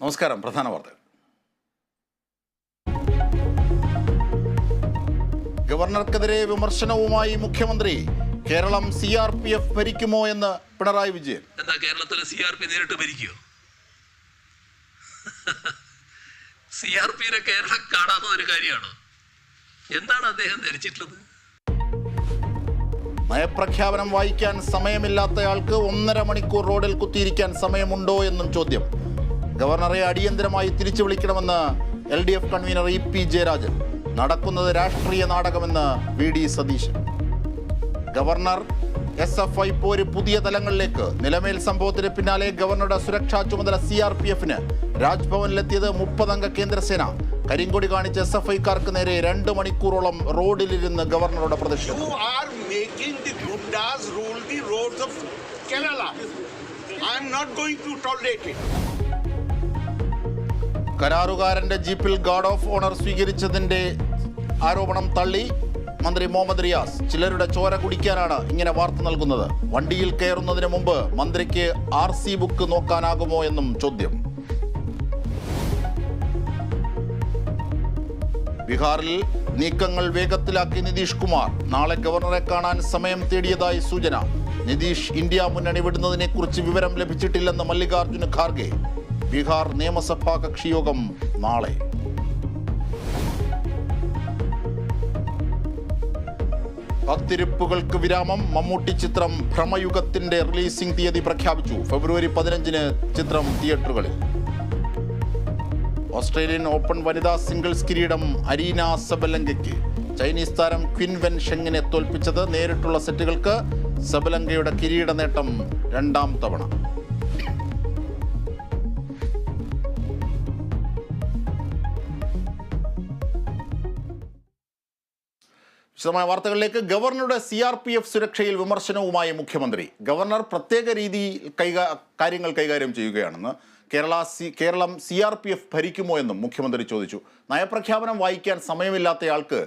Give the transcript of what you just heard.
നമസ്കാരം. പ്രധാന വാർത്തകൾ. ഗവർണർക്കെതിരെ വിമർശനവുമായി മുഖ്യമന്ത്രി. കേരളം CRPF ഭരിക്കുമോ എന്ന് പിണറായി വിജയൻ. എന്താ കേരളത്തിലെ CRP നേരിട്ട് ഭരിക്കുമോ? CRPനെ കേരളം കാണാത്ത ഒരു കാര്യമാണ്. എന്താണ് അദ്ദേഹം ധരിച്ചിട്ടുള്ളത്? നയപ്രഖ്യാപനം വായിക്കാൻ സമയമില്ലാത്തയാൾക്ക് 1.5 മണിക്കൂർ റോഡിൽ കുത്തിയിരിക്കാൻ സമയമുണ്ടോ എന്നും ചോദ്യം. ഗവർണറെ അടിയന്തരമായി തിരിച്ചു വിളിക്കണമെന്ന് LDF കൺവീനർ EP ജയരാജൻ. നടക്കുന്നത് രാഷ്ട്രീയ നാടകമെന്ന് VD സതീശൻ. ഗവർണർ SFI പോര് പുതിയ തലങ്ങളിലേക്ക്. നിലമേൽ സംഭവത്തിന് പിന്നാലെ ഗവർണറുടെ സുരക്ഷാ ചുമതല CRPFന്. രാജ്ഭവനിലെത്തിയത് 30 അംഗ കേന്ദ്രസേന. കരിങ്കൊടി കാണിച്ച് SFIക്കാർക്ക് നേരെ 2 മണിക്കൂറോളം റോഡിലിരുന്ന് ഗവർണറുടെ പ്രതിഷേധം. കരാറുകാരന്റെ ജീപ്പിൽ ഗാർഡ് ഓഫ് ഓണർ സ്വീകരിച്ചതിന്റെ ആരോപണം തള്ളി മന്ത്രി മുഹമ്മദ് റിയാസ്. ചിലരുടെ ചോര കുടിക്കാനാണ് ഇങ്ങനെ വാർത്ത നൽകുന്നത്. വണ്ടിയിൽ കയറുന്നതിന് മുമ്പ് മന്ത്രിക്ക് RC ബുക്ക് നോക്കാനാകുമോ എന്നും ചോദ്യം. ബീഹാറിൽ നീക്കങ്ങൾ വേഗത്തിലാക്കി നിതീഷ് കുമാർ. നാളെ ഗവർണറെ കാണാൻ സമയം തേടിയതായി സൂചന. നിതീഷ് ഇന്ത്യ മുന്നണി വിടുന്നതിനെക്കുറിച്ച് വിവരം ലഭിച്ചിട്ടില്ലെന്ന് മല്ലികാർജുന ഖാർഗെ. ബീഹാർ നിയമസഭാ കക്ഷിയോഗം നാളെ. കാത്തിരിപ്പുകൾക്ക് വിരാമം. മമ്മൂട്ടി ചിത്രം ഭ്രമയുഗത്തിന്റെ റിലീസിംഗ് തീയതി പ്രഖ്യാപിച്ചു. ഫെബ്രുവരി 15-ന് ചിത്രം തിയേറ്ററുകളിൽ. ഓസ്ട്രേലിയൻ ഓപ്പൺ വനിതാ സിംഗിൾസ് കിരീടം അരീന സബലങ്കയ്ക്ക്. ചൈനീസ് താരം ക്വിൻ വെൻ ഷെങ്ങിനെ തോൽപ്പിച്ചത്. നേരിട്ടുള്ള സെറ്റുകൾക്ക് സബലങ്കയുടെ കിരീട നേട്ടം 2ാം തവണ. വിശദമായ വാർത്തകളിലേക്ക്. ഗവർണറുടെ CRPF സുരക്ഷയിൽ വിമർശനവുമായി മുഖ്യമന്ത്രി. ഗവർണർ പ്രത്യേക രീതിയിൽ കാര്യങ്ങൾ കൈകാര്യം ചെയ്യുകയാണെന്ന്. കേരളം CRPF ഭരിക്കുമോ എന്നും മുഖ്യമന്ത്രി ചോദിച്ചു. നയപ്രഖ്യാപനം വായിക്കാൻ സമയമില്ലാത്തയാൾക്ക്